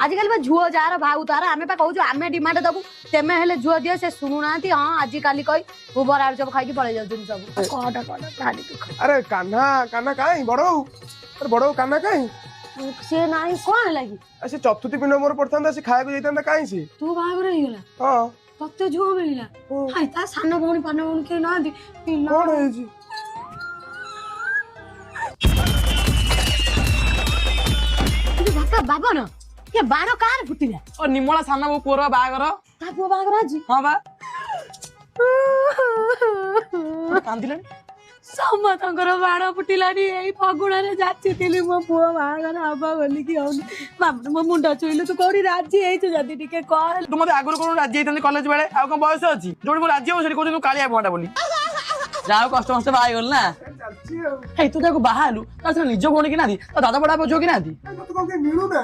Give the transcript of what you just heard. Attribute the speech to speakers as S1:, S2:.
S1: आजिकल बा झुओ जार भाऊ तार आमे पा कहू आमे डिमांड दबु तेमे हेले झुओ दियो से सुनु नांती हां आजि काली कई वो बरार सब खाई के पळे जाउ सब कोटा कोटा भारी दुख।
S2: अरे कान्हा कान्हा काई बड़ो अरे बड़ो कान्हा काई
S1: से नाही कोन लागी
S2: से चतुर्थी पिंड मोर पड़ता से खाया जाता काई से
S1: तू बागर हिला
S2: हां
S1: तते झुओ मिलिला हाय ता सानो भौणी पानो भौणी के नांती
S2: कोन है जी
S1: बाबा बाबा न के बाण कार फुटिला
S3: ओ निमोला साना वो पुरा बागर
S1: ता पुओ बागर आजी
S3: हां बा कांदिले
S1: समतंकर बाण फुटिलानी एई फगुणा रे जाचितिली मो पुओ बागर आबा बोली कि औनी बाबा मो मुंडा चोइले तू कोडी राजी हेइ तू जदी टिके कह
S3: तू मते आगुर कोन राज्य हेतन कॉलेज बेले आ कोन बयस अछि जोडी मो राज्य हो सेठी कोन तू कालिया भोंडा बोली जाओ कष्ट मस्त बाई गल ना हे तू देखो बाहालु ता निज भोणी कि नादी ता दादा बडा बजो कि नादी
S2: तो कोके मिलू ना